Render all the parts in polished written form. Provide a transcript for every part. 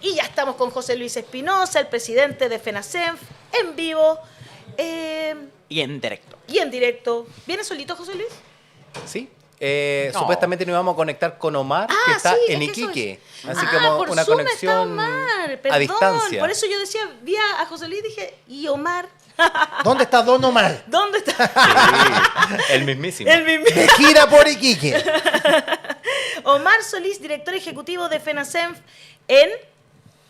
Y ya estamos con José Luis Espinosa, el presidente de FENACENF, en vivo. Y en directo. Y en directo. ¿Viene solito, José Luis? Sí. No. Supuestamente nos íbamos a conectar con Omar, que está sí, en es que Iquique. eso Así es. como Por una Zoom conexión está Omar. Perdón, a distancia. por eso yo decía, vi a José Luis y dije, ¿y Omar? ¿Dónde está Don Omar? ¿Dónde está? Sí, el mismísimo. El mismo. De gira por Iquique. Omar Solís, director ejecutivo de FENACENF en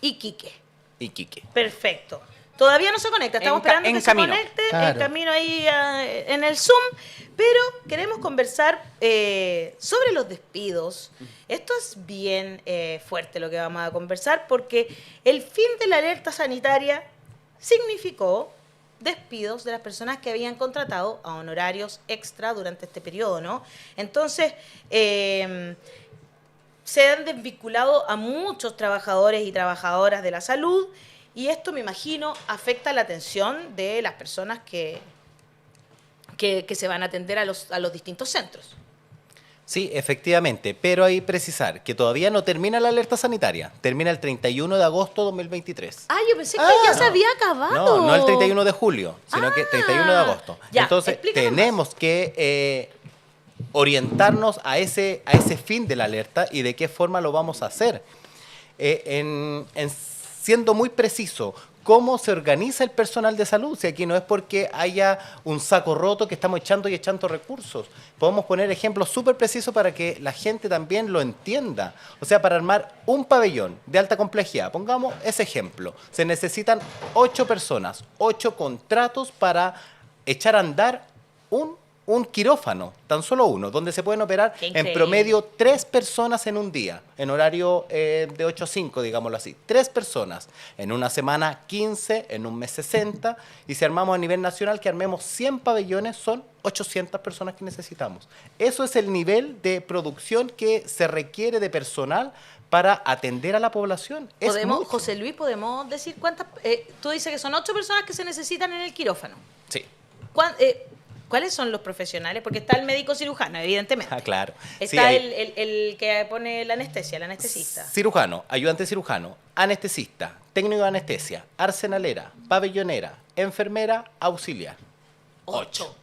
Iquique. Iquique. Perfecto. Todavía no se conecta, estamos esperando en que camino. se conecte, Claro. en camino ahí en el Zoom, pero queremos conversar sobre los despidos. Esto es bien fuerte lo que vamos a conversar porque el fin de la alerta sanitaria significó despidos de las personas que habían contratado a honorarios extra durante este periodo, ¿no? Entonces, se han desvinculado a muchos trabajadores y trabajadoras de la salud y esto, me imagino, afecta la atención de las personas que se van a atender a los distintos centros. Sí, efectivamente, pero hay que precisar que todavía no termina la alerta sanitaria, termina el 31 de agosto de 2023. Ah, yo pensé que ya se había acabado. No, no el 31 de julio, sino que 31 de agosto. Ya, Entonces, explícanos tenemos que orientarnos a ese fin de la alerta y de qué forma lo vamos a hacer. Siendo muy preciso, ¿cómo se organiza el personal de salud? Si aquí no es porque haya un saco roto que estamos echando y echando recursos. Podemos poner ejemplos súper precisos para que la gente también lo entienda. O sea, para armar un pabellón de alta complejidad, pongamos ese ejemplo, se necesitan 8 personas, 8 contratos para echar a andar un quirófano, tan solo uno, donde se pueden operar Qué en increíble. promedio 3 personas en un día, en horario de 8 a 5, digámoslo así. 3 personas. En una semana 15, en un mes 60. Y si armamos a nivel nacional, que armemos 100 pabellones, son 800 personas que necesitamos. Eso es el nivel de producción que se requiere de personal para atender a la población. Es mucho. José Luis, ¿podemos decir cuántas? Tú dices que son 8 personas que se necesitan en el quirófano. Sí. ¿Cuáles son los profesionales? Porque está el médico cirujano, evidentemente. Ah, claro. Sí, Está hay- el que pone la anestesia, el anestesista. Cirujano, ayudante cirujano, anestesista, técnico de anestesia, arsenalera, pabellonera, enfermera, auxiliar. 8.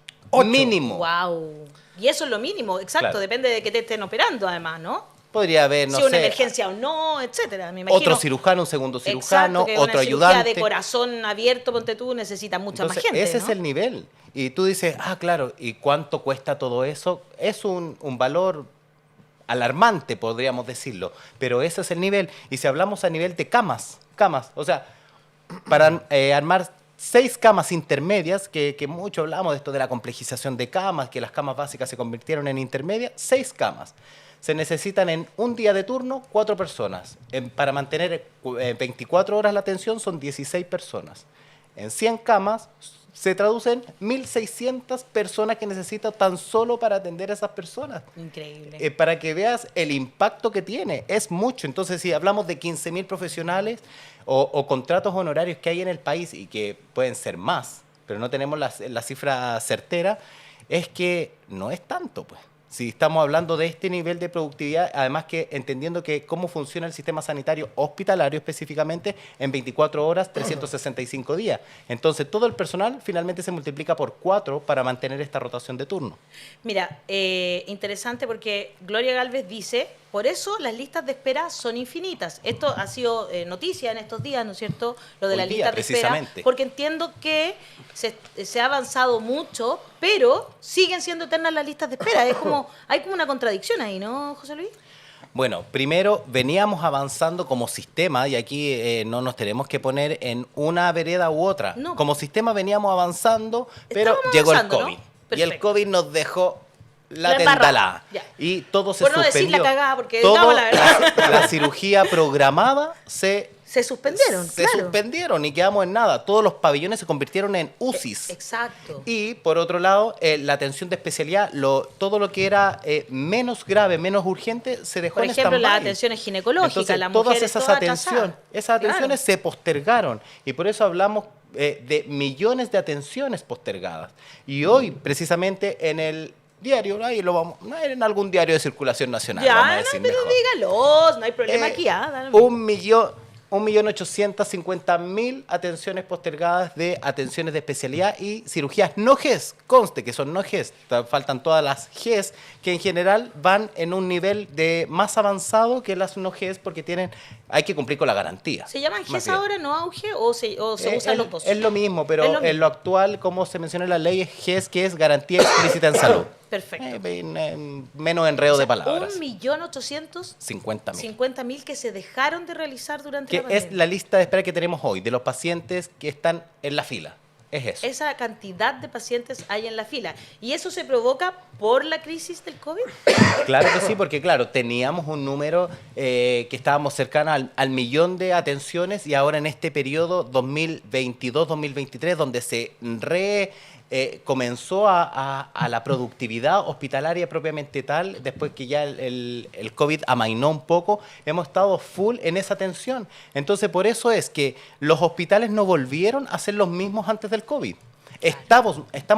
Mínimo. Wow. Y eso es lo mínimo, exacto. Claro. Depende de que te estén operando, además, ¿no? Podría haber, no si una sé, emergencia o no, etcétera. Me imagino. otro cirujano, un segundo cirujano, Exacto, que otro una cirugía ayudante. de corazón abierto, ponte tú, necesita mucha Entonces, más gente. ese ¿no? es el nivel. Y tú dices, claro, ¿y cuánto cuesta todo eso? Es un valor alarmante, podríamos decirlo, pero ese es el nivel. Y si hablamos a nivel de camas, o sea, para armar 6 camas intermedias, que mucho hablamos de esto de la complejización de camas, que las camas básicas se convirtieron en intermedias, 6 camas. Se necesitan en un día de turno 4 personas. Para mantener 24 horas la atención son 16 personas. En 100 camas se traducen 1.600 personas que necesita tan solo para atender a esas personas. Increíble. Para que veas el impacto que tiene, es mucho. Entonces, si hablamos de 15.000 profesionales o contratos honorarios que hay en el país y que pueden ser más, pero no tenemos la cifra certera, es que no es tanto, pues. Si estamos hablando de este nivel de productividad, además que entendiendo que cómo funciona el sistema sanitario hospitalario específicamente en 24 horas, 365 días. Entonces, todo el personal finalmente se multiplica por 4 para mantener esta rotación de turno. Mira, interesante porque Gloria Galvez dice, por eso las listas de espera son infinitas. Esto ha sido noticia en estos días, ¿no es cierto? Lo de Hoy las día, listas de espera. precisamente. Porque entiendo que se ha avanzado mucho, pero siguen siendo eternas las listas de espera. Hay como una contradicción ahí, ¿no, José Luis? Bueno, primero veníamos avanzando como sistema y aquí no nos tenemos que poner en una vereda u otra. No. Como sistema veníamos avanzando, pero Estábamos llegó avanzando, el ¿no? COVID. Y el Perfecto. COVID nos dejó la La embarrada. tendalada. Ya. Y todo se Por no decir suspendió. la cagada, porque Todo, digamos la verdad. la cirugía programada se suspendieron, se claro. suspendieron y quedamos en nada. Todos los pabellones se convirtieron en UCIs. Exacto. Y por otro lado, la atención de especialidad, todo lo que era menos grave, menos urgente, se dejó Por en ejemplo, las stand-by. atenciones ginecológicas, Entonces, las todas mujeres esas todas atenciones, atrasadas. esas atenciones Claro. se postergaron y por eso hablamos de millones de atenciones postergadas. Y hoy, precisamente en el diario, ahí lo vamos, no en algún diario de circulación nacional, vamos a Ya, no, decir pero mejor. dígalos, no hay problema aquí. Dale. 1 millón, 1.850.000 atenciones postergadas de atenciones de especialidad y cirugías no GES. Conste que son no GES, faltan todas las GES, que en general van en un nivel de más avanzado que las no GES porque hay que cumplir con la garantía. ¿Se llaman más GES bien. ahora, no auge, o se usan los dos? Es lo mismo, pero Es lo mismo. en lo actual, como se menciona en la ley, es GES, que es garantía explícita en salud. Perfecto. Menos enredo O sea, de palabras. 1.850.000 50.000. que se dejaron de realizar durante Que la pandemia. es la lista de espera que tenemos hoy, de los pacientes que están en la fila. Es eso. Esa cantidad de pacientes hay en la fila. ¿Y eso se provoca por la crisis del COVID? Claro que sí, porque claro, teníamos un número que estábamos cercanos al millón de atenciones y ahora en este periodo 2022-2023, donde se comenzó a la productividad hospitalaria propiamente tal, después que ya el COVID amainó un poco, hemos estado full en esa atención. Entonces, por eso es que los hospitales no volvieron a ser los mismos antes del COVID. Estamos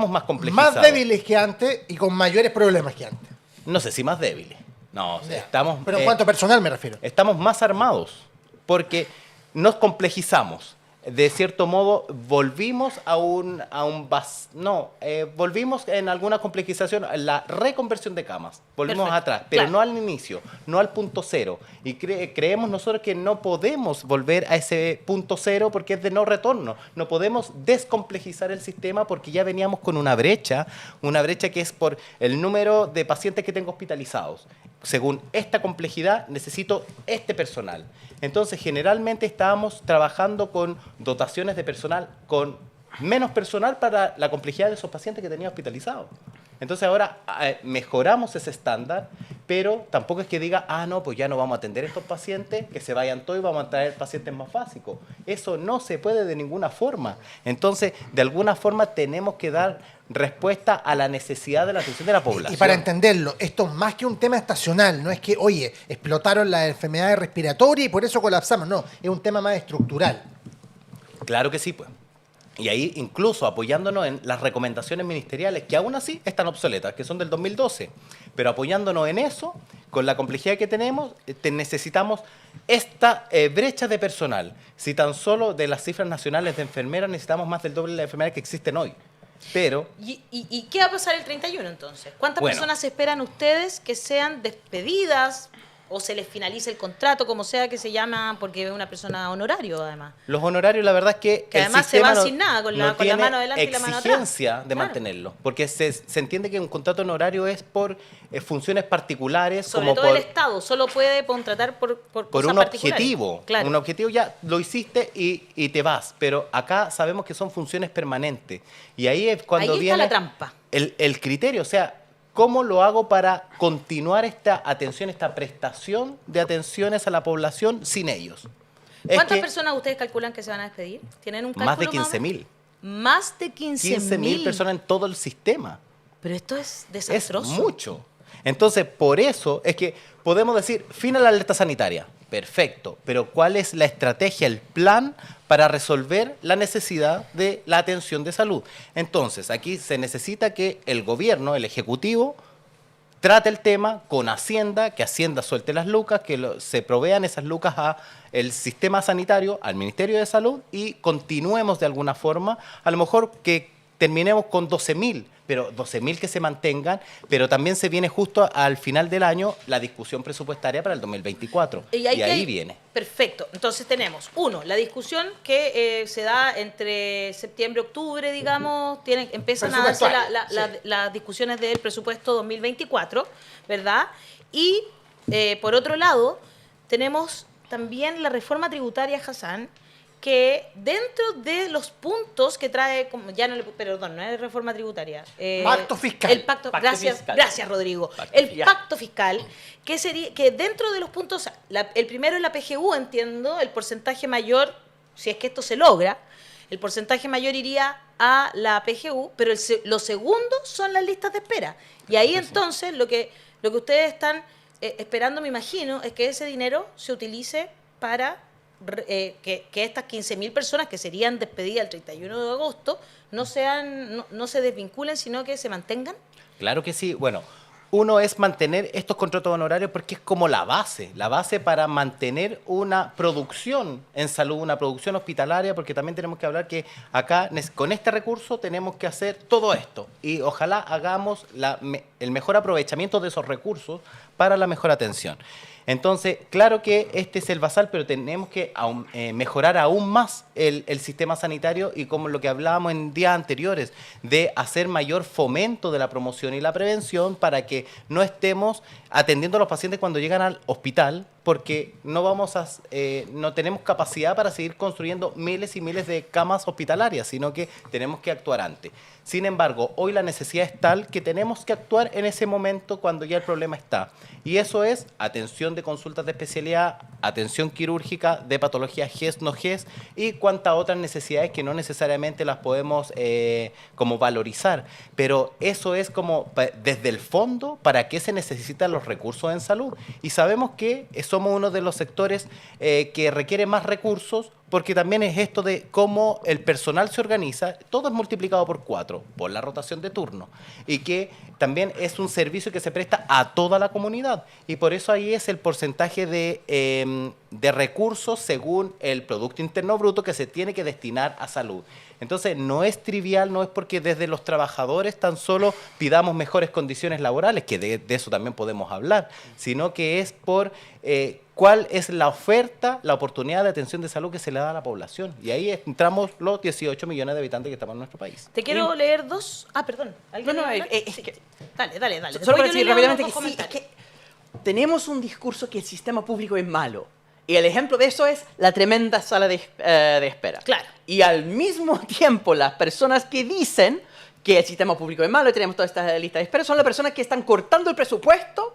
más complejizados. Más débiles que antes y con mayores problemas que antes. No sé si más débiles. No, Ya. estamos... Pero en cuanto a personal me refiero. Estamos más armados porque nos complejizamos. De cierto modo, volvimos volvimos en alguna complejización, la reconversión de camas. Volvimos Perfecto, atrás, pero claro. no al inicio, no al punto cero. Y creemos nosotros que no podemos volver a ese punto cero porque es de no retorno. No podemos descomplejizar el sistema porque ya veníamos con una brecha que es por el número de pacientes que tengo hospitalizados. Según esta complejidad, necesito este personal. Entonces, generalmente estábamos trabajando con dotaciones de personal, con menos personal para la complejidad de esos pacientes que tenía hospitalizados. Entonces, ahora mejoramos ese estándar, pero tampoco es que diga, no, pues ya no vamos a atender a estos pacientes, que se vayan todos y vamos a traer pacientes más básicos. Eso no se puede de ninguna forma. Entonces, de alguna forma tenemos que dar respuesta a la necesidad de la atención de la población. Y para entenderlo, esto es más que un tema estacional, no es que, oye, explotaron las enfermedades respiratorias y por eso colapsamos, no, es un tema más estructural. Claro que sí, pues. Y ahí incluso apoyándonos en las recomendaciones ministeriales, que aún así están obsoletas, que son del 2012, pero apoyándonos en eso, con la complejidad que tenemos, necesitamos esta brecha de personal. Si tan solo de las cifras nacionales de enfermeras necesitamos más del doble de las enfermeras que existen hoy. Pero ¿Y qué va a pasar el 31 entonces? ¿Cuántas Bueno. personas esperan ustedes que sean despedidas o se les finalice el contrato, como sea que se llama, porque es una persona honorario además? los honorarios, la verdad es que Que el además se sistema van sin nada, con la tiene mano adelante y la mano atrás. exigencia de Claro. mantenerlo, porque se entiende que un contrato honorario es por funciones particulares, Sobre como todo por el Estado, solo puede contratar por por cosas un particulares. objetivo. Claro. Un objetivo ya lo hiciste y te vas. Pero acá sabemos que son funciones permanentes. Y ahí es cuando Ahí está viene la trampa. el criterio. O sea, ¿cómo lo hago para continuar esta atención, esta prestación de atenciones a la población sin ellos? Es ¿Cuántas que personas ustedes calculan que se van a despedir? ¿Tienen un cálculo más de o menos? 15.000. Más de 15.000. 15.000 personas en todo el sistema. Pero esto es Es desastroso. mucho. Entonces, por eso es que podemos decir, fin a la alerta sanitaria. Perfecto. Pero ¿cuál es la estrategia, el plan para resolver la necesidad de la atención de salud? Entonces, aquí se necesita que el gobierno, el Ejecutivo, trate el tema con Hacienda, que Hacienda suelte las lucas, que se provean esas lucas al sistema sanitario, al Ministerio de Salud y continuemos de alguna forma, a lo mejor que terminemos con 12.000, pero 12.000 que se mantengan, pero también se viene justo al final del año la discusión presupuestaria para el 2024. Y ahí viene. Perfecto. Entonces tenemos, uno, la discusión que se da entre septiembre y octubre, digamos, empiezan a darse las discusiones del presupuesto 2024, ¿verdad? Y por otro lado, tenemos también la reforma tributaria, Hassan, que dentro de los puntos que trae, perdón, no es reforma tributaria. Pacto fiscal. El pacto, Pacto gracias, fiscal. gracias Rodrigo. Pacto El fiscal. pacto fiscal, que sería, que dentro de los puntos, el primero es la PGU, entiendo, el porcentaje mayor, si es que esto se logra, el porcentaje mayor iría a la PGU, pero lo segundo son las listas de espera. Y ahí entonces lo que ustedes están esperando, me imagino, es que ese dinero se utilice para que estas 15.000 personas que serían despedidas el 31 de agosto no se desvinculen, sino que se mantengan. Claro que sí. Bueno, uno es mantener estos contratos honorarios porque es como la base para mantener una producción en salud, una producción hospitalaria, porque también tenemos que hablar que acá con este recurso tenemos que hacer todo esto y ojalá hagamos el mejor aprovechamiento de esos recursos para la mejor atención. Entonces, claro que este es el basal, pero tenemos que mejorar aún más el sistema sanitario y como lo que hablábamos en días anteriores, de hacer mayor fomento de la promoción y la prevención para que no estemos atendiendo a los pacientes cuando llegan al hospital, porque no tenemos capacidad para seguir construyendo miles y miles de camas hospitalarias, sino que tenemos que actuar antes. Sin embargo, hoy la necesidad es tal que tenemos que actuar en ese momento cuando ya el problema está. Y eso es atención de consultas de especialidad, atención quirúrgica, de patologías GES, no GES y cuantas otras necesidades que no necesariamente las podemos como valorizar. Pero eso es como desde el fondo para qué se necesitan los recursos en salud. Y sabemos que somos uno de los sectores que requiere más recursos porque también es esto de cómo el personal se organiza, todo es multiplicado por 4, por la rotación de turno, y que también es un servicio que se presta a toda la comunidad, y por eso ahí es el porcentaje de recursos según el Producto Interno Bruto que se tiene que destinar a salud. Entonces, no es trivial, no es porque desde los trabajadores tan solo pidamos mejores condiciones laborales, que de eso también podemos hablar, sino que es por cuál es la oferta, la oportunidad de atención de salud que se le da a la población. Y ahí entramos los 18 millones de habitantes que estamos en nuestro país. Te quiero leer dos... Ah, perdón. Es que... Dale. Solo para Después yo decir leo rápidamente los que sí, es comentarios. que tenemos un discurso que el sistema público es malo. Y el ejemplo de eso es la tremenda sala de espera. Claro. Y al mismo tiempo, las personas que dicen que el sistema público es malo y tenemos toda esta lista de espera son las personas que están cortando el presupuesto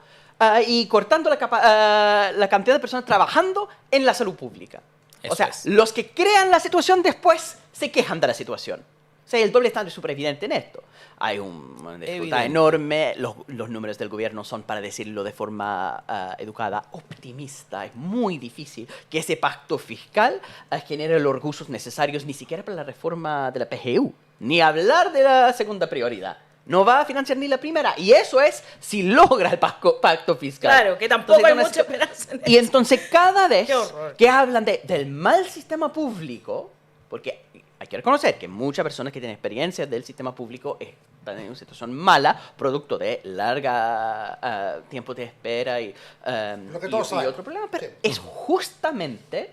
y cortando la cantidad de personas trabajando en la salud pública. Eso o sea, es. los que crean la situación después se quejan de la situación. O sea, el doble estándar es súper evidente en esto. Hay una dificultad enorme, los números del gobierno son, para decirlo de forma educada, optimista. Es muy difícil que ese pacto fiscal genere los recursos necesarios ni siquiera para la reforma de la PGU, ni hablar de la segunda prioridad. No va a financiar ni la primera. Y eso es si logra el pacto fiscal. Claro, que tampoco hay mucha esperanza en eso. Y entonces cada vez Qué horror. que hablan del mal sistema público, porque hay que reconocer que muchas personas que tienen experiencia del sistema público están en una situación mala, producto de larga tiempo de espera y otro problema, pero Sí. es justamente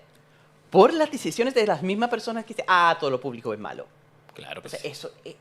por las decisiones de las mismas personas que dicen, todo lo público es malo. Claro que O sea, sí.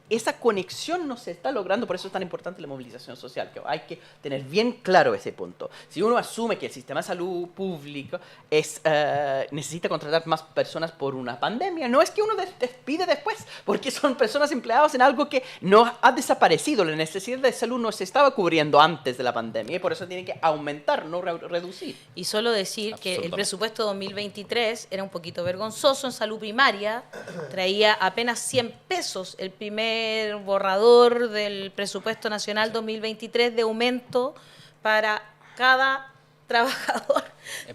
esa conexión no se está logrando, por eso es tan importante la movilización social, que hay que tener bien claro ese punto. Si uno asume que el sistema de salud público necesita contratar más personas por una pandemia, no es que uno despide después, porque son personas empleadas en algo que no ha desaparecido. La necesidad de salud no se estaba cubriendo antes de la pandemia y por eso tiene que aumentar, no reducir. Y solo decir que el Absolutamente. presupuesto 2023 era un poquito vergonzoso en salud primaria, traía apenas 100 pesos el primer borrador del presupuesto nacional 2023 de aumento para cada trabajador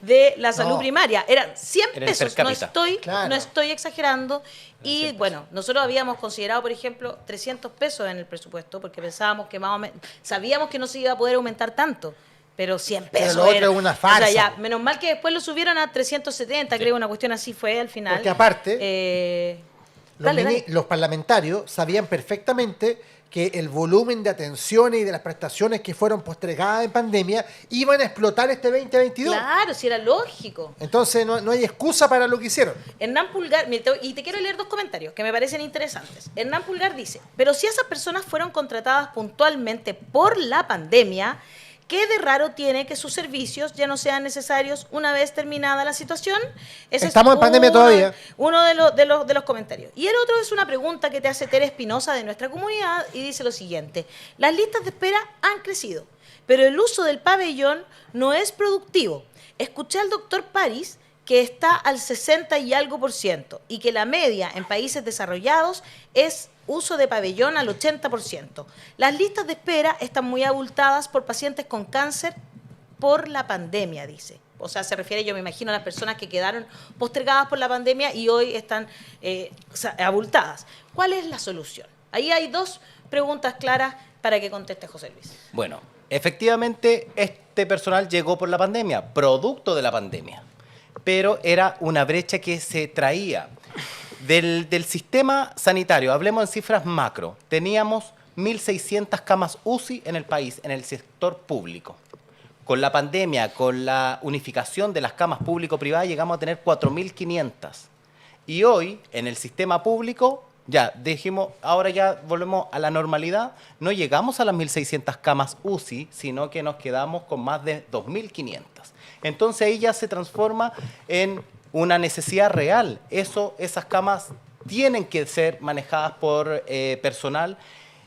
de la salud No. primaria. Eran 100 Era el pesos, per no cápita. Claro. estoy exagerando. Y 100 bueno, nosotros habíamos considerado, por ejemplo, 300 pesos en el presupuesto, porque pensábamos que más o menos, sabíamos que no se iba a poder aumentar tanto. Pero 100 pesos lo otro era. es una O farsa. sea, ya, menos mal que después lo subieron a 370, creo, una cuestión así fue al final. Porque aparte, Dale. los parlamentarios sabían perfectamente que el volumen de atenciones y de las prestaciones que fueron postergadas en pandemia iban a explotar este 2022. Claro, si era lógico. Entonces no hay excusa para lo que hicieron. Hernán Pulgar, y te quiero leer dos comentarios que me parecen interesantes. Hernán Pulgar dice, pero si esas personas fueron contratadas puntualmente por la pandemia, ¿qué de raro tiene que sus servicios ya no sean necesarios una vez terminada la situación? Ese Estamos en pandemia todavía. Uno de los comentarios. Y el otro es una pregunta que te hace Tere Espinosa de nuestra comunidad y dice lo siguiente. Las listas de espera han crecido, pero el uso del pabellón no es productivo. Escuché al doctor París que está al 60 y algo % y que la media en países desarrollados es uso de pabellón al 80%. Las listas de espera están muy abultadas por pacientes con cáncer por la pandemia, dice. O sea, se refiere, yo me imagino, a las personas que quedaron postergadas por la pandemia y hoy están abultadas. ¿Cuál es la solución? Ahí hay dos preguntas claras para que conteste José Luis. Bueno, efectivamente este personal llegó por la pandemia, producto de la pandemia, pero era una brecha que se traía del sistema sanitario. Hablemos en cifras macro. Teníamos 1.600 camas UCI en el país, en el sector público. Con la pandemia, con la unificación de las camas público-privadas, llegamos a tener 4.500. Y hoy, en el sistema público, ya dijimos, ahora ya volvemos a la normalidad, no llegamos a las 1.600 camas UCI, sino que nos quedamos con más de 2.500. Entonces ahí ya se transforma en una necesidad real. Esas camas tienen que ser manejadas por personal,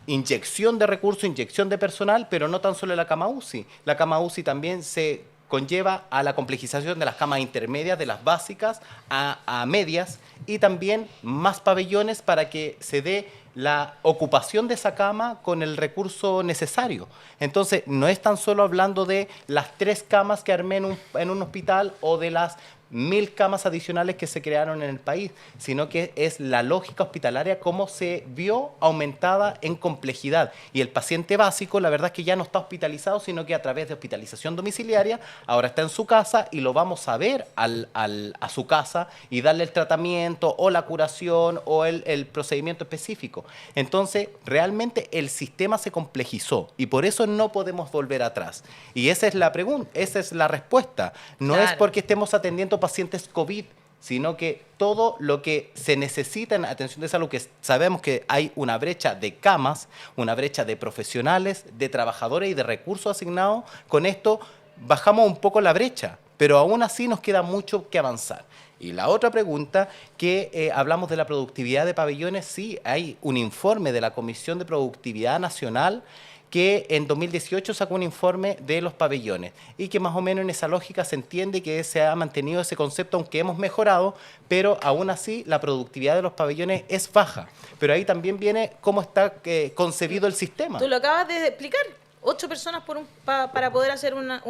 inyección de recursos, inyección de personal, pero no tan solo la cama UCI. La cama UCI también se conlleva a la complejización de las camas intermedias, de las básicas a medias, y también más pabellones para que se dé la ocupación de esa cama con el recurso necesario. Entonces, no es tan solo hablando de las 3 camas que armé en un hospital o de las 1.000 camas adicionales que se crearon en el país, sino que es la lógica hospitalaria cómo se vio aumentada en complejidad. Y el paciente básico, la verdad es que ya no está hospitalizado, sino que a través de hospitalización domiciliaria, ahora está en su casa y lo vamos a ver a su casa y darle el tratamiento o la curación o el procedimiento específico. Entonces, realmente el sistema se complejizó y por eso no podemos volver atrás. Y esa es la pregunta, esa es la respuesta. No Claro. es porque estemos atendiendo pacientes COVID, sino que todo lo que se necesita en atención de salud, que sabemos que hay una brecha de camas, una brecha de profesionales, de trabajadores y de recursos asignados, con esto bajamos un poco la brecha, pero aún así nos queda mucho que avanzar. Y la otra pregunta, que hablamos de la productividad de pabellones, sí, hay un informe de la Comisión de Productividad Nacional que en 2018 sacó un informe de los pabellones y que más o menos en esa lógica se entiende que se ha mantenido ese concepto, aunque hemos mejorado, pero aún así la productividad de los pabellones es baja. Pero ahí también viene cómo está concebido el sistema. Tú lo acabas de explicar, 8 personas para poder hacer una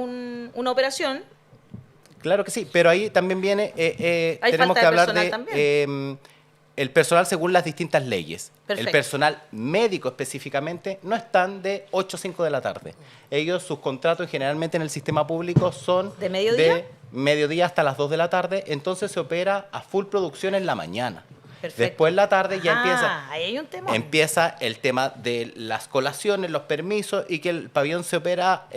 operación. Claro que sí, pero ahí también viene, Hay tenemos falta que de hablar personal de también. el personal según las distintas leyes. Perfecto. El personal médico específicamente no están de 8 a 5 de la tarde. Ellos, sus contratos generalmente en el sistema público son ¿De mediodía? de mediodía hasta las 2 de la tarde, entonces se opera a full producción en la mañana. Perfecto. Después en la tarde ya Ahí hay un tema. empieza el tema de las colaciones, los permisos y que el pabellón se opera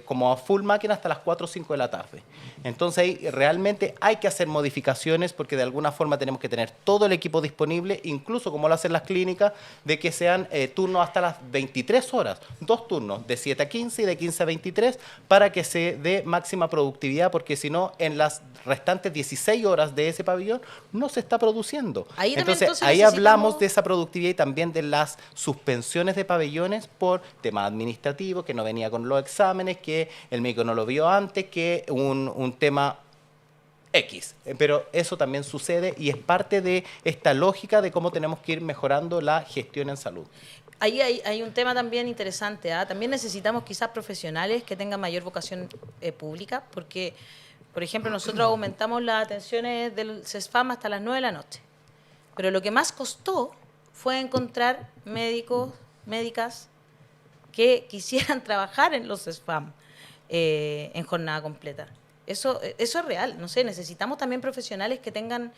como a full máquina hasta las 4 o 5 de la tarde. Entonces ahí realmente hay que hacer modificaciones porque de alguna forma tenemos que tener todo el equipo disponible, incluso como lo hacen las clínicas, de que sean turnos hasta las 23 horas, 2 turnos, de 7 a 15 y de 15 a 23, para que se dé máxima productividad, porque si no, en las restantes 16 horas de ese pabellón no se está produciendo. Ahí también, Entonces, entonces, ahí necesitamos- hablamos de esa productividad y también de las suspensiones de pabellones por temas administrativos, que no venía con los exámenes, que el médico no lo vio antes, que un tema X. Pero eso también sucede y es parte de esta lógica de cómo tenemos que ir mejorando la gestión en salud. Ahí hay un tema también interesante. También necesitamos quizás profesionales que tengan mayor vocación pública, porque, por ejemplo, nosotros aumentamos las atenciones del CESFAM hasta las 9 de la noche. Pero lo que más costó fue encontrar médicos, médicas que quisieran trabajar en los CESFAM en jornada completa. Eso es real. No sé, necesitamos también profesionales que tengan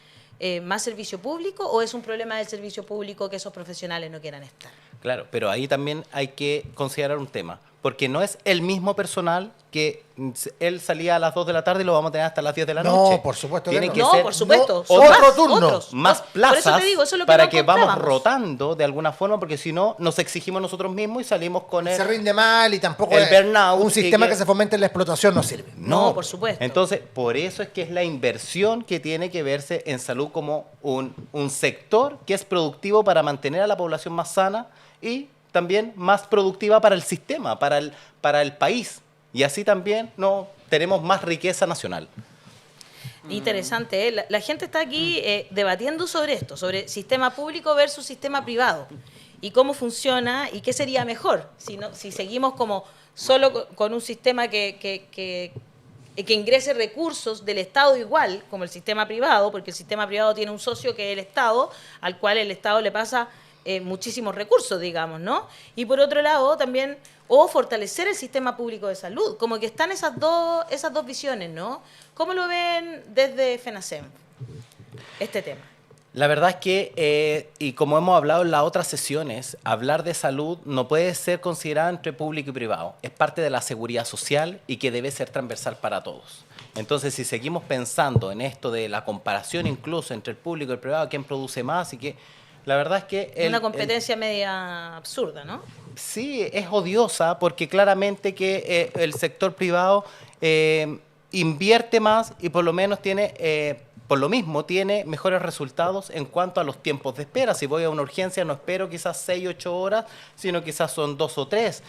más servicio público, o es un problema del servicio público que esos profesionales no quieran estar. Claro, pero ahí también hay que considerar un tema, porque no es el mismo personal que él salía a las 2 de la tarde y lo vamos a tener hasta las 10 de la No, noche. por supuesto Tiene que que No, ser por supuesto. no, son otro turno. otros. más Por plazas eso te digo, eso es lo que para no que vamos encontrábamos. rotando de alguna forma, porque si no, nos exigimos nosotros mismos y salimos con se el... rinde mal y tampoco el es burnout un sistema y que se fomente en la explotación no sirve. No, por supuesto. Entonces, por eso es que es la inversión que tiene que verse en salud como un sector que es productivo para mantener a la población más sana y también más productiva para el sistema, para el país. Y así también no tenemos más riqueza nacional. Interesante, ¿eh? La gente está aquí debatiendo sobre esto, sobre sistema público versus sistema privado, y cómo funciona y qué sería mejor si seguimos como solo con un sistema que ingrese recursos del Estado igual como el sistema privado, porque el sistema privado tiene un socio que es el Estado, al cual el Estado le pasa muchísimos recursos, digamos, ¿no? Y por otro lado, también, o fortalecer el sistema público de salud. Como que están esas dos visiones, ¿no? ¿Cómo lo ven desde FENACEM este tema? La verdad es que, y como hemos hablado en las otras sesiones, hablar de salud no puede ser considerado entre público y privado. Es parte de la seguridad social y que debe ser transversal para todos. Entonces, si seguimos pensando en esto de la comparación incluso entre el público y el privado, quién produce más y qué, la verdad es que... Una competencia media absurda, ¿no? Sí, es odiosa porque claramente que el sector privado invierte más y por lo menos tiene... por lo mismo, tiene mejores resultados en cuanto a los tiempos de espera. Si voy a una urgencia, no espero quizás 6, 8 horas, sino quizás son 2 o 3.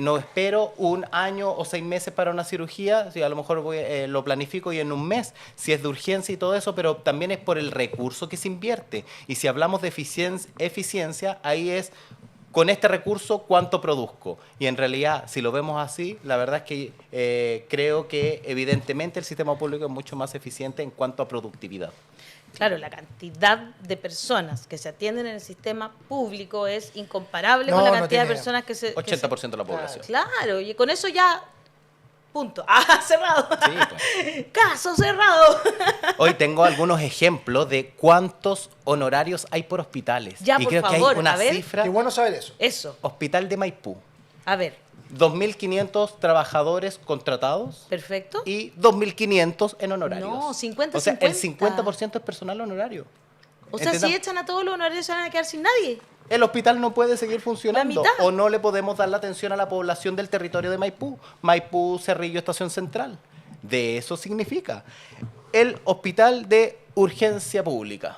No espero 1 año o 6 meses para una cirugía, si a lo mejor lo planifico y en 1 mes, si es de urgencia y todo eso, pero también es por el recurso que se invierte. Y si hablamos de eficiencia, ahí es... con este recurso, ¿cuánto produzco? Y en realidad, si lo vemos así, la verdad es que creo que evidentemente el sistema público es mucho más eficiente en cuanto a productividad. Claro, la cantidad de personas que se atienden en el sistema público es incomparable No, con la no cantidad de tiene- personas que se... 80% de la población. Claro, y con eso ya... Punto. Ah, cerrado. Sí, pues. Caso cerrado. Hoy tengo algunos ejemplos de cuántos honorarios hay por hospitales. Ya, y por creo que favor, hay una a ver. cifra. Qué bueno saber eso. Eso. Hospital de Maipú. A ver, 2.500 trabajadores contratados perfecto. y 2.500 en honorarios. No, 50, O sea, el 50. 50% es personal honorario. O sea, si Entendamos. echan a todos los honorarios se van a quedar sin nadie. El hospital no puede seguir funcionando mitad. o no le podemos dar la atención a la población del territorio de Maipú. Maipú, Cerrillo, Estación Central. De eso significa. El hospital de urgencia pública,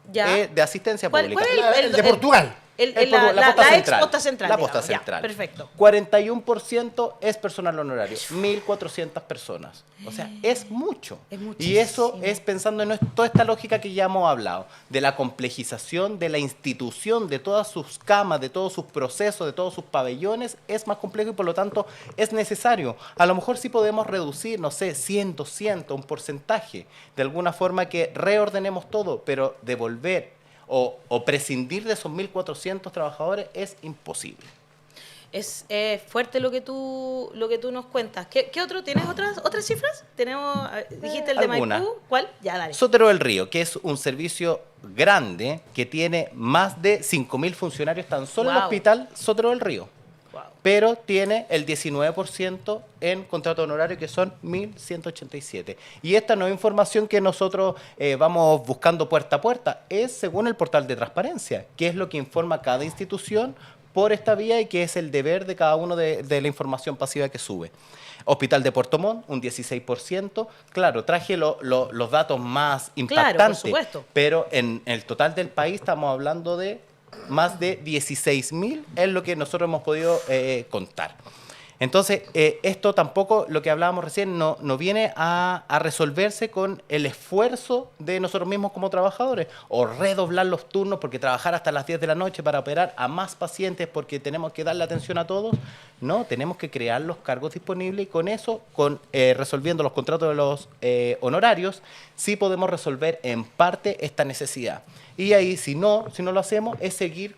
Ya. de asistencia ¿Cuál- pública. cuál es El de Portugal. La posta ex central. posta central. La digamos. posta Ya, central. perfecto. 41% es personal honorario, 1.400 personas. O sea, es mucho. Es Y eso muchísimo. es pensando en toda esta lógica que ya hemos hablado, de la complejización de la institución, de todas sus camas, de todos sus procesos, de todos sus pabellones, es más complejo y por lo tanto es necesario. A lo mejor sí podemos reducir, no sé, 100, 200, un porcentaje, de alguna forma que reordenemos todo, pero devolver o prescindir de esos 1.400 trabajadores es imposible. Es fuerte lo que tú nos cuentas. ¿Qué otro? ¿Tienes otras cifras? Tenemos, dijiste el de alguna. Maipú. ¿Cuál? Ya, dale. Sotero del Río, que es un servicio grande que tiene más de 5.000 funcionarios tan solo el Wow. hospital Sotero del Río. Wow. Pero tiene el 19% en contrato honorario, que son 1.187. Y esta no es información que nosotros vamos buscando puerta a puerta, es según el portal de transparencia, que es lo que informa cada institución por esta vía y que es el deber de cada uno de la información pasiva que sube. Hospital de Puerto Montt, un 16%. Claro, traje los datos más impactantes, Claro, por supuesto. pero en el total del país estamos hablando de más de 16.000, es lo que nosotros hemos podido contar. Entonces, esto tampoco, lo que hablábamos recién, no viene a resolverse con el esfuerzo de nosotros mismos como trabajadores, o redoblar los turnos porque trabajar hasta las 10 de la noche para operar a más pacientes porque tenemos que darle atención a todos. No, tenemos que crear los cargos disponibles y con eso, resolviendo los contratos de los honorarios, sí podemos resolver en parte esta necesidad. Y ahí, si no lo hacemos, es seguir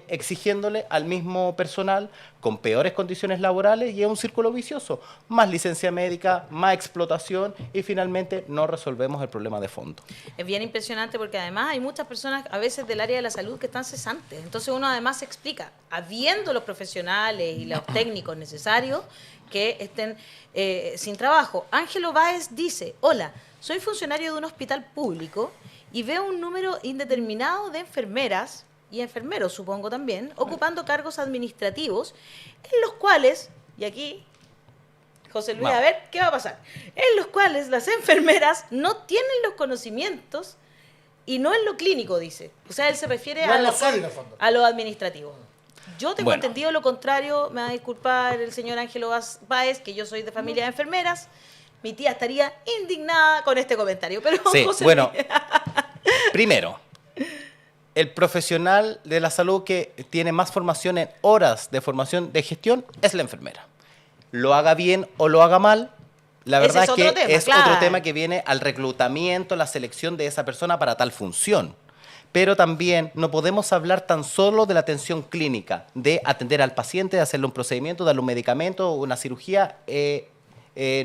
exigiéndole al mismo personal con peores condiciones laborales y es un círculo vicioso. Más licencia médica, más explotación y finalmente no resolvemos el problema de fondo. Es bien impresionante porque además hay muchas personas a veces del área de la salud que están cesantes. Entonces uno además se explica, habiendo los profesionales y los técnicos necesarios que estén sin trabajo. Ángelo Báez dice, hola, soy funcionario de un hospital público y veo un número indeterminado de enfermeras y enfermeros, supongo también, ocupando cargos administrativos en los cuales, y aquí, José Luis, Vamos. a ver, ¿qué va a pasar? En los cuales las enfermeras no tienen los conocimientos y no en lo clínico, dice. O sea, él se refiere No a en lo, lo civil, en el fondo. a lo administrativo. Yo tengo Bueno. entendido lo contrario, me va a disculpar el señor Ángelo Báez, que yo soy de familia de enfermeras. Mi tía estaría indignada con este comentario, pero Sí, José bueno, Luis, primero, el profesional de la salud que tiene más formación en horas de formación de gestión es la enfermera. Lo haga bien o lo haga mal, la Ese verdad es es que otro tema, es claro. otro tema que viene al reclutamiento, la selección de esa persona para tal función. pero también no podemos hablar tan solo de la atención clínica, de atender al paciente, de hacerle un procedimiento, darle un medicamento, una cirugía,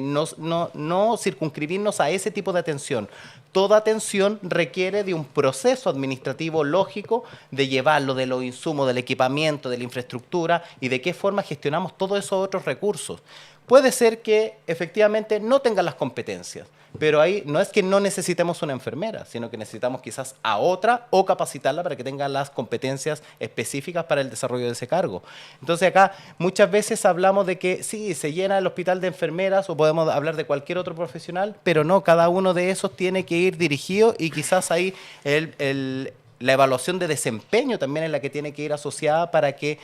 no circunscribirnos a ese tipo de atención. Toda atención requiere de un proceso administrativo lógico de llevarlo de los insumos, del equipamiento, de la infraestructura y de qué forma gestionamos todos esos otros recursos. Puede ser que efectivamente no tengan las competencias, pero ahí no es que no necesitemos una enfermera, sino que necesitamos quizás a otra o capacitarla para que tenga las competencias específicas para el desarrollo de ese cargo. Entonces acá muchas veces hablamos de que sí, se llena el hospital de enfermeras o podemos hablar de cualquier otro profesional, pero no, cada uno de esos tiene que ir dirigido y quizás ahí la evaluación de desempeño también es la que tiene que ir asociada para que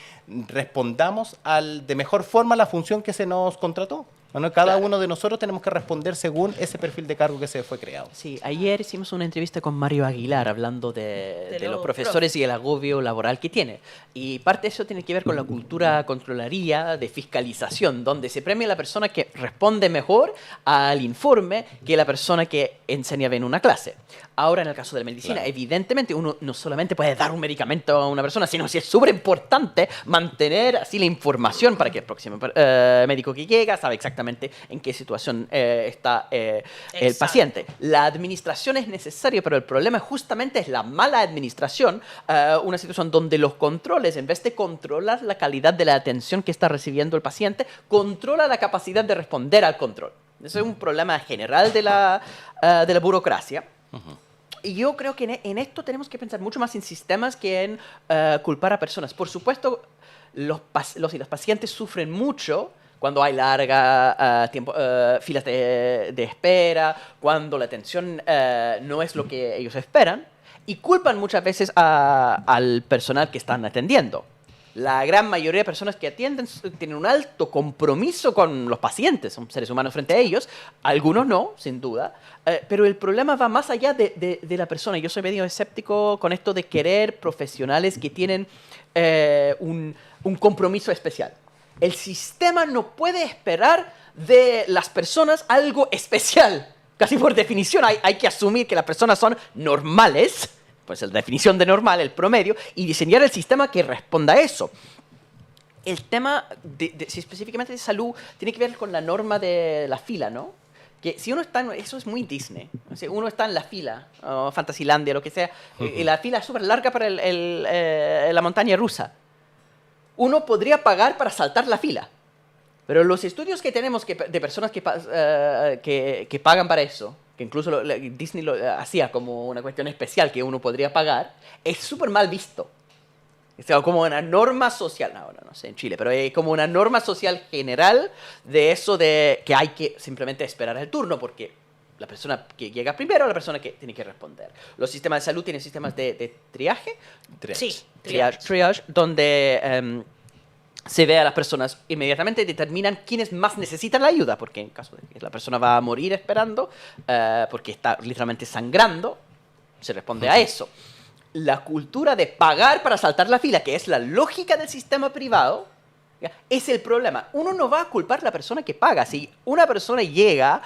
respondamos de mejor forma a la función que se nos contrató. Bueno, cada uno de nosotros tenemos que responder según ese perfil de cargo que se fue creado. Sí, ayer hicimos una entrevista con Mario Aguilar hablando de los profesores y el agobio laboral que tiene. Y parte de eso tiene que ver con la cultura controlaría de fiscalización, donde se premia a la persona que responde mejor al informe que la persona que enseña en una clase. Ahora, en el caso de la medicina, claro, evidentemente uno no solamente puede dar un medicamento a una persona, sino que es súper importante mantener así la información para que el próximo médico que llega sabe exactamente en qué situación está el paciente. La administración es necesaria, pero el problema justamente es la mala administración, una situación donde los controles, en vez de controlar la calidad de la atención que está recibiendo el paciente, controla la capacidad de responder al control. Ese es un problema general de la burocracia. Y yo creo que en esto tenemos que pensar mucho más en sistemas que en culpar a personas. Por supuesto, los pacientes sufren mucho cuando hay largas filas de espera, cuando la atención no es lo que ellos esperan, y culpan muchas veces al personal que están atendiendo. La gran mayoría de personas que atienden tienen un alto compromiso con los pacientes, son seres humanos frente a ellos, algunos no, sin duda, pero el problema va más allá de la persona. Yo soy medio escéptico con esto de querer profesionales que tienen un compromiso especial. El sistema no puede esperar de las personas algo especial. Casi por definición hay que asumir que las personas son normales, pues la definición de normal, el promedio, y diseñar el sistema que responda a eso. El tema, si específicamente de salud, tiene que ver con la norma de la fila, ¿no? Que si uno está, eso es muy Disney, si uno está en la fila, Fantasylandia, lo que sea, y la fila es súper larga para la montaña rusa, uno podría pagar para saltar la fila. Pero los estudios que tenemos de personas que pagan para eso, que incluso Disney lo hacía como una cuestión especial que uno podría pagar, es súper mal visto. Es como una norma social, ahora no sé en Chile, pero es como una norma social general de eso de que hay que simplemente esperar el turno, porque la persona que llega primero es la persona que tiene que responder. Los sistemas de salud tienen sistemas de triaje. Sí, triage, donde se ve a las personas inmediatamente, determinan quiénes más necesitan la ayuda, porque en caso de que la persona va a morir esperando, porque está literalmente sangrando, se responde a eso. La cultura de pagar para saltar la fila, que es la lógica del sistema privado, ¿ya?, es el problema. Uno no va a culpar a la persona que paga. Si una persona llega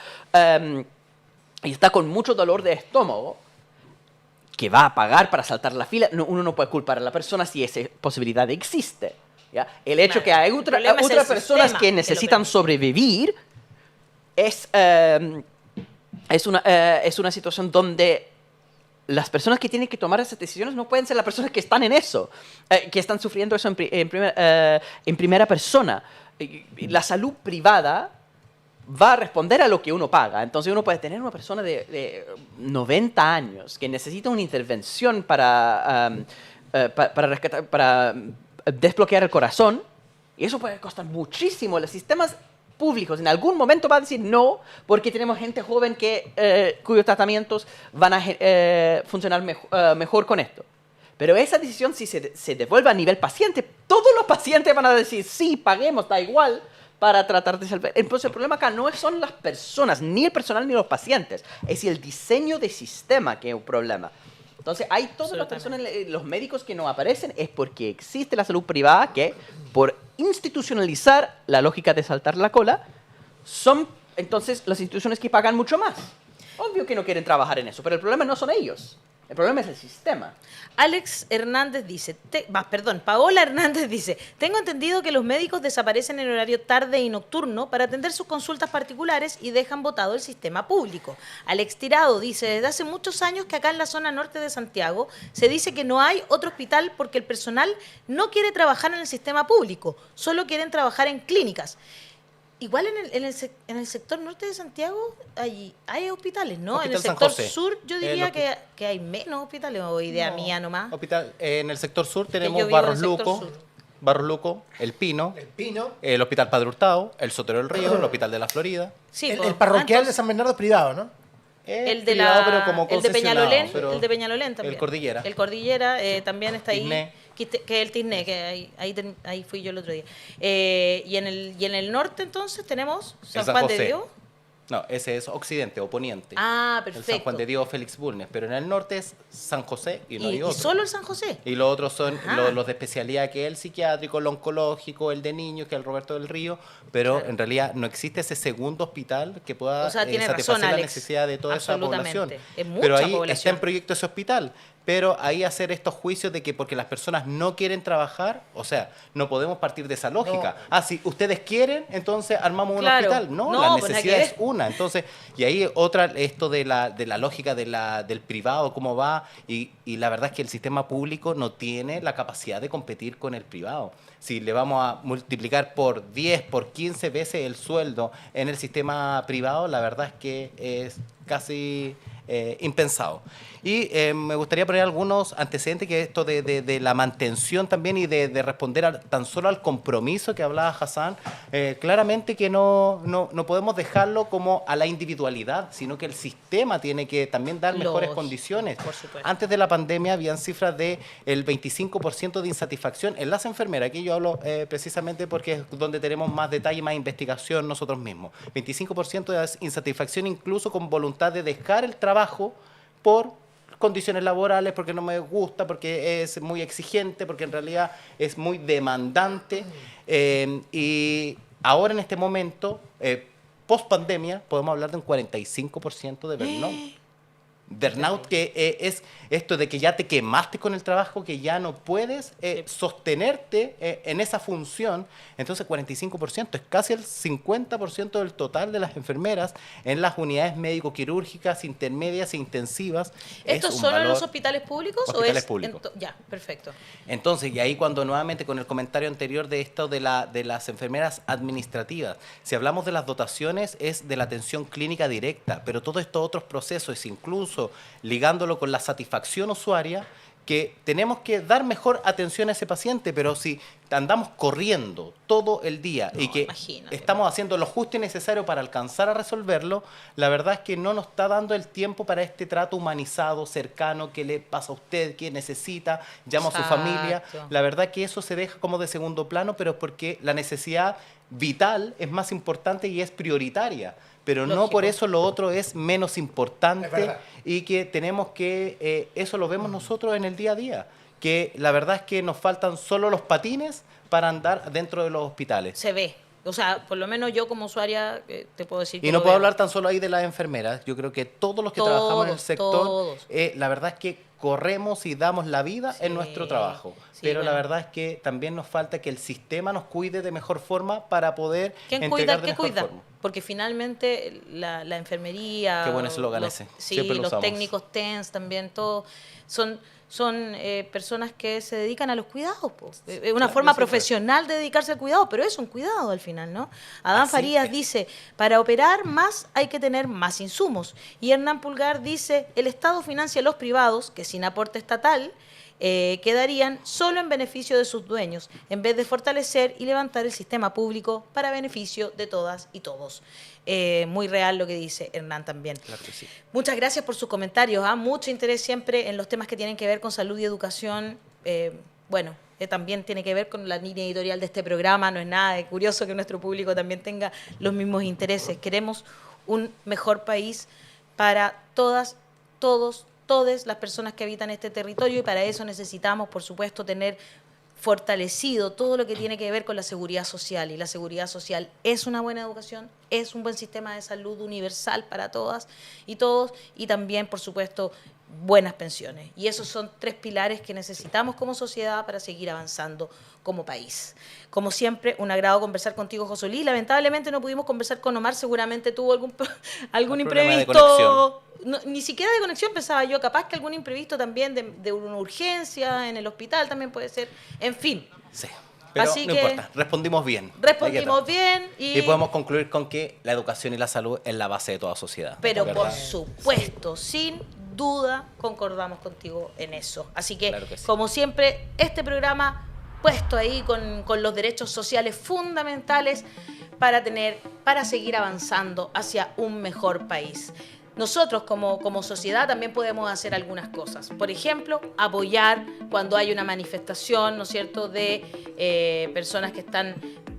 y está con mucho dolor de estómago, que va a pagar para saltar la fila, uno no puede culpar a la persona si esa posibilidad existe. ¿Ya? El hecho que hay otras personas que necesitan sobrevivir es una situación donde las personas que tienen que tomar esas decisiones no pueden ser las personas que están en eso, que están sufriendo eso en primera persona. La salud privada va a responder a lo que uno paga. Entonces uno puede tener una persona de 90 años que necesita una intervención para desbloquear el corazón, y eso puede costar muchísimo. Los sistemas públicos en algún momento van a decir no, porque tenemos gente joven cuyos tratamientos van a funcionar mejor con esto. Pero esa decisión, si se devuelve a nivel paciente, todos los pacientes van a decir sí, paguemos, da igual, para tratar de salvar. Entonces el problema acá no son las personas, ni el personal, ni los pacientes, es el diseño de sistema que es un problema. Entonces, hay todas las personas, los médicos que no aparecen, es porque existe la salud privada que, por institucionalizar la lógica de saltar la cola, son entonces las instituciones que pagan mucho más. Obvio que no quieren trabajar en eso, pero el problema no son ellos. El problema es el sistema. Alex Hernández dice, Paola Hernández dice, tengo entendido que los médicos desaparecen en horario tarde y nocturno para atender sus consultas particulares y dejan botado el sistema público. Alex Tirado dice, desde hace muchos años que acá en la zona norte de Santiago se dice que no hay otro hospital porque el personal no quiere trabajar en el sistema público, solo quieren trabajar en clínicas. Igual en el sector norte de Santiago hay hospitales, ¿no? Hospital en el San sector José. sur yo diría que hay menos hospitales, o idea mía nomás. En el sector sur yo tenemos vivo en Barros el sector Luco, sur. Barros Luco, El Pino, el Hospital Padre Hurtado, el Sotero del Río, el Hospital de la Florida. Sí, El, pues, el parroquial antes- de San Bernardo es privado, ¿no? El de privado, pero como el de concesionado, Peñalolén, pero el de Peñalolén también. El Cordillera. El Cordillera también está ahí. Tisné. Que el Tisné, que ahí fui yo el otro día. Y en el norte entonces tenemos El San San Juan de José. Dios. No, ese es Occidente o Poniente. Ah, El San perfecto. Juan de Dios, Félix Bulnes. Pero en el norte es San José y no hay Y otro. solo el San José. Y los otros son Ajá. los de especialidad, que es el psiquiátrico, el oncológico, el de niños, que es el Roberto del Río, pero Claro. en realidad no existe ese segundo hospital que pueda O sea, tiene satisfacer razón, la Alex. necesidad de toda esa Absolutamente. población. Es mucha pero ahí población. está en proyecto ese hospital. Pero ahí hacer estos juicios de que porque las personas no quieren trabajar, o sea, no podemos partir de esa lógica. Si ustedes quieren, entonces armamos un Claro. hospital. No, No, la pues nada necesidad que es ver. una. Entonces, y ahí otra, esto de la lógica del privado, cómo va, y la verdad es que el sistema público no tiene la capacidad de competir con el privado. Si le vamos a multiplicar por 10, por 15 veces el sueldo en el sistema privado, la verdad es que es casi impensado. Y me gustaría poner algunos antecedentes, que esto de la mantención también y de responder tan solo al compromiso que hablaba Hassan. Claramente que no podemos dejarlo como a la individualidad, sino que el sistema tiene que también dar mejores Lógico, condiciones. por supuesto. Antes de la pandemia habían cifras de el 25% de insatisfacción en las enfermeras. Aquí yo hablo precisamente porque es donde tenemos más detalle, más investigación nosotros mismos. 25% de insatisfacción, incluso con voluntad de dejar el trabajo por condiciones laborales, porque no me gusta, porque es muy exigente, porque en realidad es muy demandante. Y ahora en este momento, post pandemia, podemos hablar de un 45% de burnout. Burnout, que es esto de que ya te quemaste con el trabajo, que ya no puedes sostenerte en esa función. Entonces 45% es casi el 50% del total de las enfermeras en las unidades médico-quirúrgicas intermedias e intensivas. ¿Esto es un solo en los valor- hospitales públicos Hospitales o es públicos. Ya, perfecto. Entonces, y ahí cuando nuevamente con el comentario anterior de esto de las enfermeras administrativas, si hablamos de las dotaciones es de la atención clínica directa, pero todos estos otros procesos, incluso ligándolo con la satisfacción usuaria, que tenemos que dar mejor atención a ese paciente, pero si andamos corriendo todo el día y que imagínate. estamos haciendo lo justo y necesario para alcanzar a resolverlo, la verdad es que no nos está dando el tiempo para este trato humanizado, cercano, que le pasa a usted, que necesita, llama a su familia. Exacto. La verdad que eso se deja como de segundo plano, pero es porque la necesidad vital es más importante y es prioritaria. Pero no Lógico. por eso lo otro es menos Es importante, verdad. y que tenemos que, eso lo vemos nosotros en el día a día, que la verdad es que nos faltan solo los patines para andar dentro de los hospitales. Se ve. O sea, por lo menos yo como usuaria te puedo decir que Y no lo puedo veo. hablar tan solo ahí de las enfermeras. Yo creo que todos los que Todos, trabajamos en el sector, todos. la verdad es que corremos y damos la vida Sí, en nuestro trabajo. sí, Pero la bueno. verdad es que también nos falta que el sistema nos cuide de mejor forma para poder ¿Quién entregar cuida? de ¿Qué mejor cuida? forma. Porque finalmente la enfermería... Qué buen eslogan los- ese. Sí, Siempre lo los usamos. técnicos TENS también, todos son personas que se dedican a los cuidados. Po. Es una claro, forma eso es. profesional de dedicarse al cuidado, pero es un cuidado al final, ¿no? Adán Así Farías es. dice, para operar más hay que tener más insumos. Y Hernán Pulgar dice, el Estado financia a los privados, que sin aporte estatal quedarían solo en beneficio de sus dueños, en vez de fortalecer y levantar el sistema público para beneficio de todas y todos. Muy real lo que dice Hernán también. Claro que sí. Muchas gracias por sus comentarios. Mucho interés siempre en los temas que tienen que ver con salud y educación. También tiene que ver con la línea editorial de este programa. No es nada de curioso que nuestro público también tenga los mismos intereses. Queremos un mejor país para todas, todos, todas las personas que habitan este territorio, y para eso necesitamos, por supuesto, tener fortalecido todo lo que tiene que ver con la seguridad social. Y la seguridad social es una buena educación, es un buen sistema de salud universal para todas y todos, y también, por supuesto, buenas pensiones. Y esos son 3 pilares que necesitamos como sociedad para seguir avanzando como país. Como siempre, un agrado conversar contigo, José Luis. Lamentablemente no pudimos conversar con Omar, seguramente tuvo algún problema de imprevisto. No, ni siquiera de conexión pensaba yo, capaz que algún imprevisto también de una urgencia en el hospital también puede ser. En fin. Sí. Pero Así no que importa, respondimos bien. Respondimos bien Y podemos concluir con que la educación y la salud es la base de toda sociedad. pero ¿verdad? por supuesto, sin duda, concordamos contigo en eso. Así que, Claro que sí. como siempre, este programa puesto ahí con los derechos sociales fundamentales para seguir avanzando hacia un mejor país. Nosotros como sociedad también podemos hacer algunas cosas. Por ejemplo, apoyar cuando hay una manifestación, ¿no es cierto?, de personas que están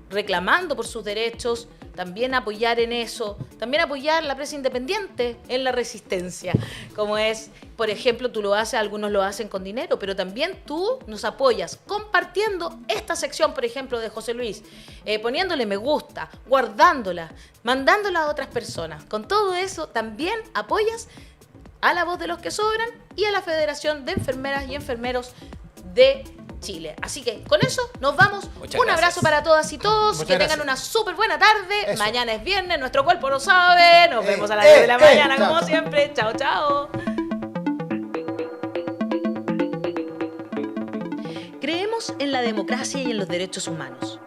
reclamando por sus derechos, también apoyar en eso, también apoyar la prensa independiente en la resistencia, como es, por ejemplo, tú lo haces, algunos lo hacen con dinero, pero también tú nos apoyas compartiendo esta sección, por ejemplo, de José Luis, poniéndole me gusta, guardándola, mandándola a otras personas. Con todo eso también apoyas a La Voz de los que Sobran y a la Federación de Enfermeras y Enfermeros de Chile. Así que con eso nos vamos. Muchas Un gracias. abrazo para todas y todos. Muchas Que tengan gracias. una súper buena tarde. Eso. Mañana es viernes, nuestro cuerpo lo sabe. Nos vemos a las 10 de la mañana, chao, como chao. siempre. Chao, chao. Creemos en la democracia y en los derechos humanos.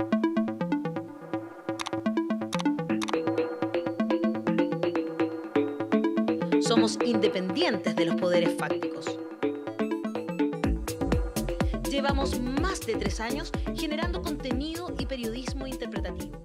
Somos independientes de los poderes fácticos. Llevamos más de 3 años generando contenido y periodismo interpretativo.